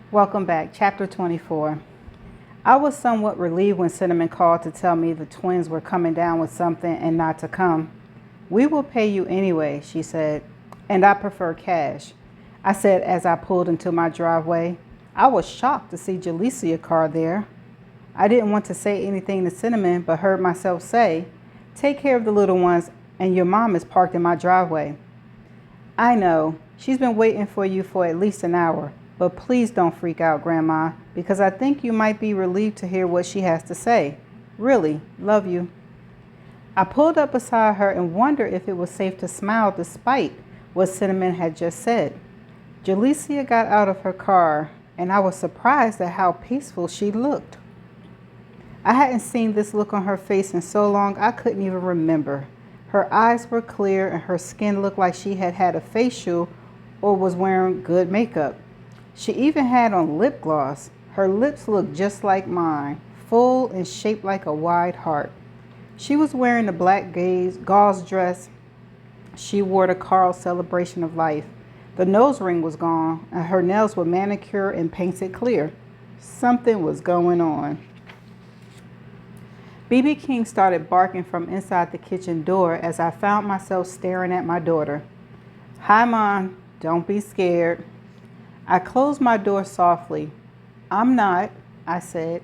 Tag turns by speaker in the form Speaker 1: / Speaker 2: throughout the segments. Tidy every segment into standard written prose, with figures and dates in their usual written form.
Speaker 1: Welcome back, chapter 24. I was somewhat relieved when Cinnamon called to tell me the twins were coming down with something and not to come. "We will pay you anyway," she said, "and I prefer cash," I said as I pulled into my driveway. I was shocked to see Jalicia's car there. I didn't want to say anything to Cinnamon, but heard myself say, "Take care of the little ones, and your mom is parked in my driveway." "I know. She's been waiting for you for at least an hour. But please don't freak out, Grandma, because I think you might be relieved to hear what she has to say. Really, love you." I pulled up beside her and wondered if it was safe to smile despite what Cinnamon had just said. Jalicia got out of her car, and I was surprised at how peaceful she looked. I hadn't seen this look on her face in so long I couldn't even remember. Her eyes were clear, and her skin looked like she had had a facial or was wearing good makeup. She even had on lip gloss. Her lips looked just like mine, full and shaped like a wide heart. She was wearing a black gauze dress she wore to Carl's celebration of life. The nose ring was gone, and her nails were manicured and painted clear. Something was going on. BB King started barking from inside the kitchen door as I found myself staring at my daughter. "Hi, Mom. Don't be scared." I closed my door softly. "I'm not," I said.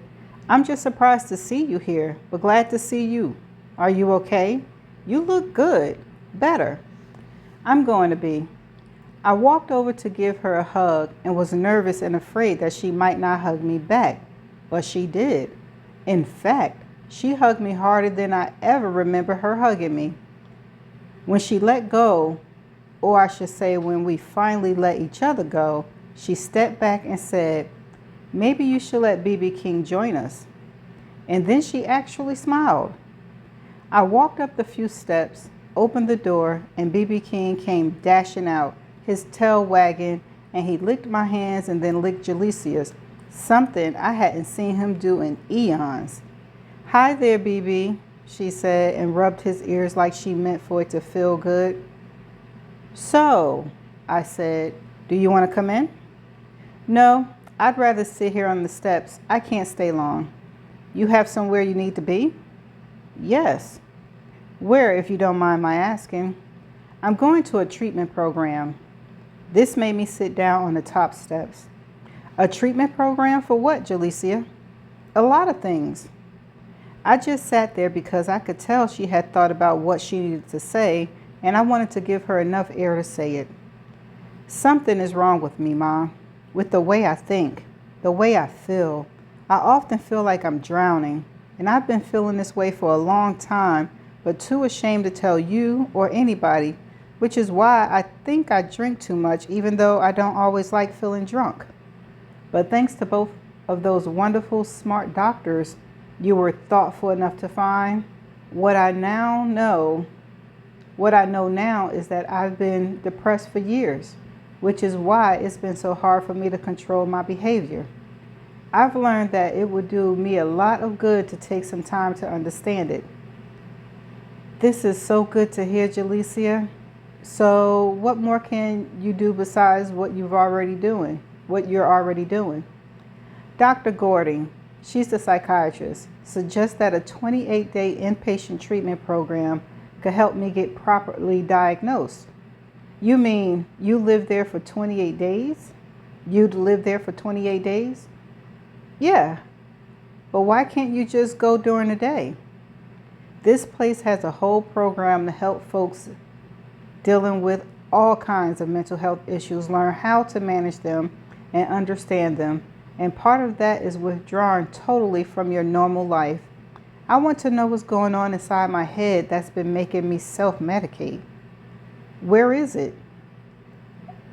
Speaker 1: "I'm just surprised to see you here, but glad to see you. Are you okay? You look good. Better." "I'm going to be." I walked over to give her a hug and was nervous and afraid that she might not hug me back, but she did. In fact, she hugged me harder than I ever remember her hugging me. When she let go, or I should say when we finally let each other go, she stepped back and said, "Maybe you should let BB King join us." And then she actually smiled. I walked up the few steps, opened the door, and BB King came dashing out, his tail wagging, and he licked my hands and then licked Jalicia's, something I hadn't seen him do in eons. "Hi there, BB," she said, and rubbed his ears like she meant for it to feel good. "So," I said, "do you want to come in?" "No, I'd rather sit here on the steps. I can't stay long." "You have somewhere you need to be?" "Yes." "Where, if you don't mind my asking?" "I'm going to a treatment program." This made me sit down on the top steps. "A treatment program for what, Jalicia?" "A lot of things." I just sat there because I could tell she had thought about what she needed to say, and I wanted to give her enough air to say it. "Something is wrong with me, Mom. With the way I think, the way I feel. I often feel like I'm drowning, and I've been feeling this way for a long time, but too ashamed to tell you or anybody, which is why I think I drink too much, even though I don't always like feeling drunk. But thanks to both of those wonderful, smart doctors you were thoughtful enough to find, what I know now is that I've been depressed for years, which is why it's been so hard for me to control my behavior. I've learned that it would do me a lot of good to take some time to understand it." "This is so good to hear, Jalicia. So what more can you do besides what you're already doing? "Dr. Gording, she's the psychiatrist, suggests that a 28-day inpatient treatment program could help me get properly diagnosed." "You mean you lived there for 28 days? You'd live there for 28 days? "Yeah, but why can't you just go during the day?" "This place has a whole program to help folks dealing with all kinds of mental health issues learn how to manage them and understand them, and part of that is withdrawing totally from your normal life. I want to know what's going on inside my head that's been making me self-medicate." "Where is it?"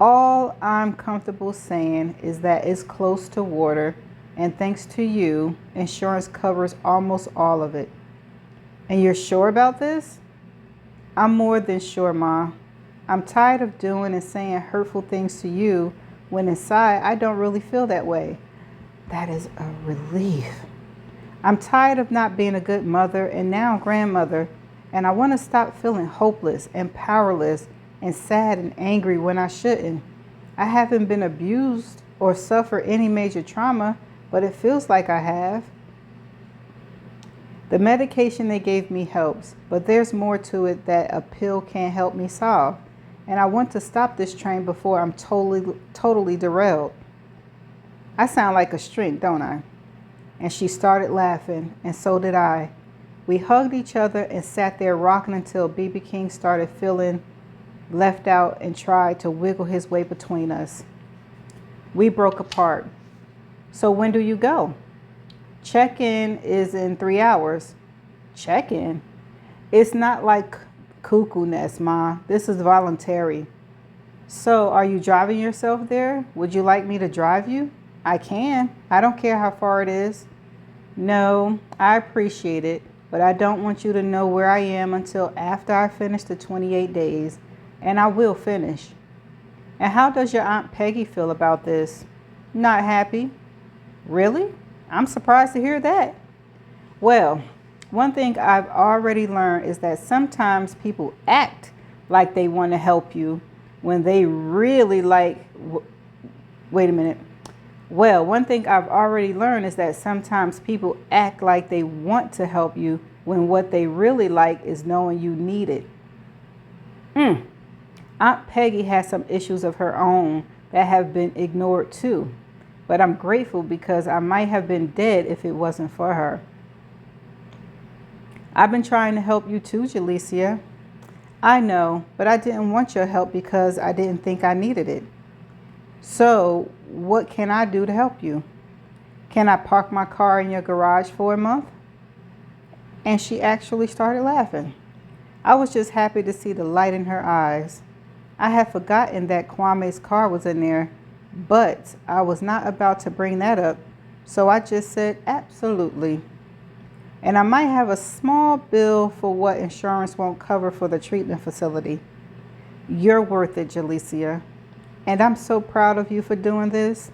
Speaker 1: "All I'm comfortable saying is that it's close to water, and thanks to you, insurance covers almost all of it." "And you're sure about this?" "I'm more than sure, Ma. I'm tired of doing and saying hurtful things to you when inside I don't really feel that way." That is a relief. "I'm tired of not being a good mother and now grandmother, and I want to stop feeling hopeless and powerless and sad and angry when I shouldn't. I haven't been abused or suffer any major trauma, but it feels like I have. The medication they gave me helps, but there's more to it that a pill can't help me solve. And I want to stop this train before I'm totally derailed. I sound like a shrink, don't I? And she started laughing, and so did I. We hugged each other and sat there rocking until BB King started feeling left out and tried to wiggle his way between us. We broke apart. So when do you go? Check-in is in 3 hours. Check-in? It's not like Cuckoo Nest, Ma. This is voluntary. So are you driving yourself there? Would you like me to drive you? I can. I don't care how far it is. No, I appreciate it, but I don't want you to know where I am until after I finish the 28 days, and I will finish. And how does your Aunt Peggy feel about this? Not happy. Really? I'm surprised to hear that. Well, one thing I've already learned is that sometimes people act like they want to help you when they really wait a minute. Well, one thing I've already learned is that sometimes people act like they want to help you when what they really like is knowing you need it. Aunt Peggy has some issues of her own that have been ignored too. But I'm grateful because I might have been dead if it wasn't for her. I've been trying to help you too, Jalecia. I know, but I didn't want your help because I didn't think I needed it. So, what can I do to help you? Can I park my car in your garage for a month? And she actually started laughing. I was just happy to see the light in her eyes. I had forgotten that Kwame's car was in there, but I was not about to bring that up, so I just said absolutely. And I might have a small bill for what insurance won't cover for the treatment facility. You're worth it, Jalecia. And I'm so proud of you for doing this.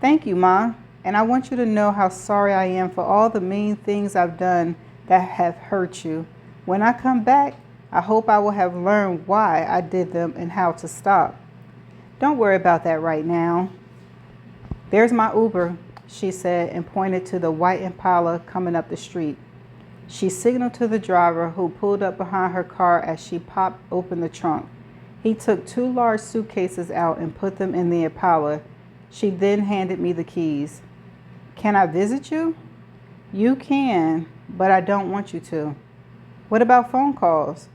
Speaker 1: Thank you, Ma. And I want you to know how sorry I am for all the mean things I've done that have hurt you. When I come back, I hope I will have learned why I did them and how to stop. Don't worry about that right now. There's my Uber, she said, and pointed to the white Impala coming up the street. She signaled to the driver, who pulled up behind her car as she popped open the trunk. He took 2 large suitcases out and put them in the Impala. She then handed me the keys. Can I visit you? You can, but I don't want you to. What about phone calls?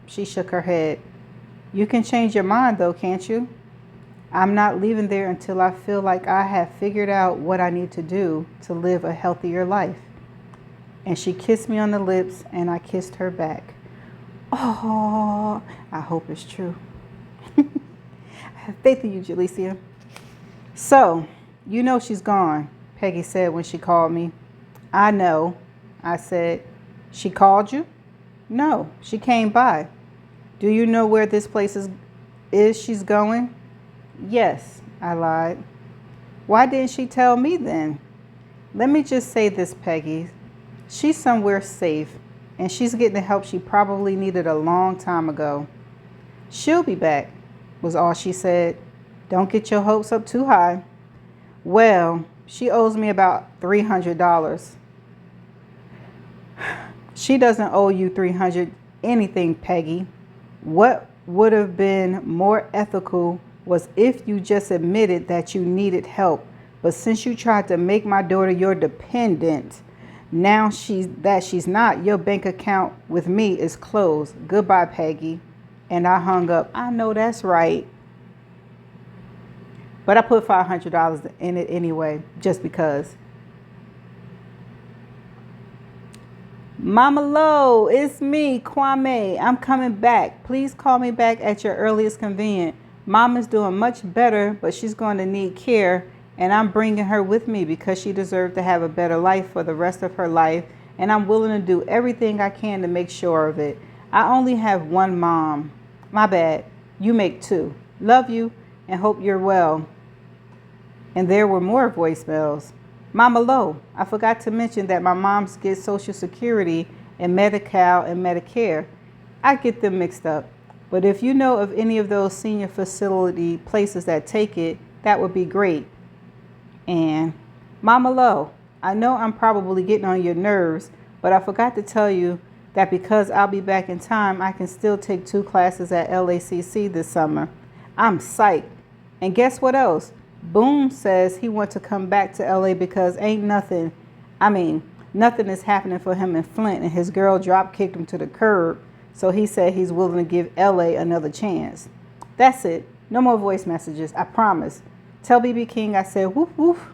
Speaker 1: She shook her head. You can change your mind though, can't you? I'm not leaving there until I feel like I have figured out what I need to do to live a healthier life. And she kissed me on the lips, and I kissed her back. Oh, I hope it's true. I have faith in you, Jalecia. So, you know she's gone, Peggy said when she called me. I know, I said. She called you? No, she came by. Do you know where this place is she's going? Yes, I lied. Why didn't she tell me then? Let me just say this, Peggy. She's somewhere safe, and she's getting the help she probably needed a long time ago. She'll be back, was all she said. Don't get your hopes up too high. Well, she owes me about $300. She doesn't owe you $300 anything, Peggy. What would have been more ethical was if you just admitted that you needed help. But since you tried to make my daughter your dependent, now she's not, your bank account with me is closed. Goodbye, Peggy. And I hung up. I know that's right. But I put $500 in it anyway, just because. Mama Lo, it's me, Kwame. I'm coming back. Please call me back at your earliest convenience. Mama's doing much better, but she's going to need care, and I'm bringing her with me because she deserves to have a better life for the rest of her life, and I'm willing to do everything I can to make sure of it. I only have one mom. My bad. You make 2. Love you and hope you're well. And there were more voicemails. Mama Lo, I forgot to mention that my moms get Social Security and Medi-Cal and Medicare. I get them mixed up. But if you know of any of those senior facility places that take it, that would be great. And Mama Lo, I know I'm probably getting on your nerves, but I forgot to tell you that because I'll be back in time, I can still take 2 classes at LACC this summer. I'm psyched. And guess what else? Boone says he wants to come back to LA because nothing is happening for him in Flint, and his girl drop kicked him to the curb. So he said he's willing to give LA another chance. That's it. No more voice messages, I promise. Tell BB King I said woof woof.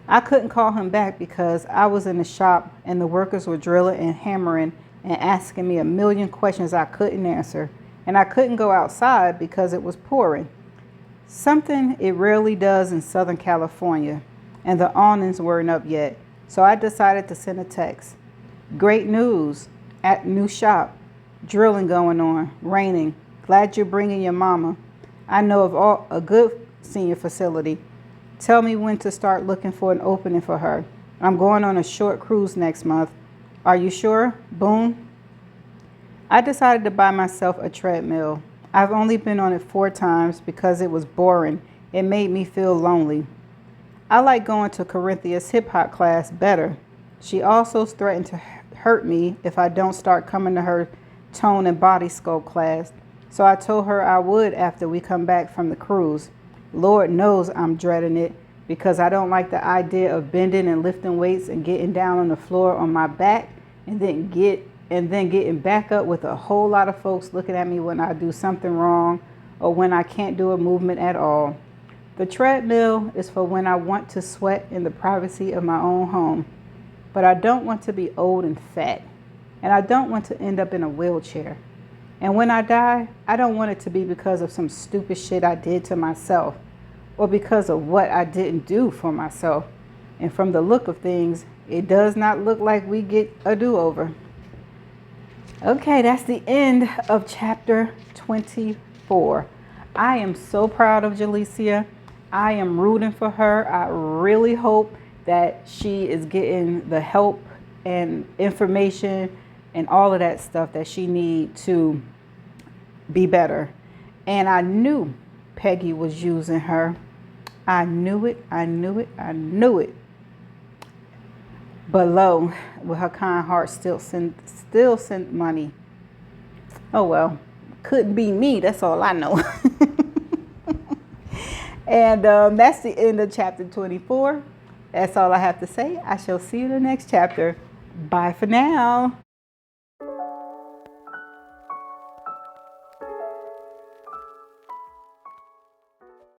Speaker 1: I couldn't call him back because I was in the shop and the workers were drilling and hammering and asking me a million questions I couldn't answer. And I couldn't go outside because it was pouring. Something it rarely does in Southern California, and the awnings weren't up yet. So I decided to send a text. Great news at new shop. Drilling going on, raining. Glad you're bringing your mama. I know of a good senior facility. Tell me when to start looking for an opening for her. I'm going on a short cruise next month. Are you sure? Boom. I decided to buy myself a treadmill. I've only been on it 4 times because it was boring. It made me feel lonely. I like going to Corinthia's hip hop class better. She also threatened to hurt me if I don't start coming to her tone and body sculpt class. So I told her I would after we come back from the cruise. Lord knows I'm dreading it because I don't like the idea of bending and lifting weights and getting down on the floor on my back and then getting back up with a whole lot of folks looking at me when I do something wrong or when I can't do a movement at all. The treadmill is for when I want to sweat in the privacy of my own home. But I don't want to be old and fat. And I don't want to end up in a wheelchair. And when I die, I don't want it to be because of some stupid shit I did to myself or because of what I didn't do for myself. And from the look of things, it does not look like we get a do-over. Okay, that's the end of chapter 24. I am so proud of Jalecia. I am rooting for her. I really hope that she is getting the help and information and all of that stuff that she needs to be better. And I knew Peggy was using her. I knew it. But lo, with her kind heart, still sent money. Oh well, couldn't be me. That's all I know. And that's the end of chapter 24. That's all I have to say. I shall see you in the next chapter. Bye for now.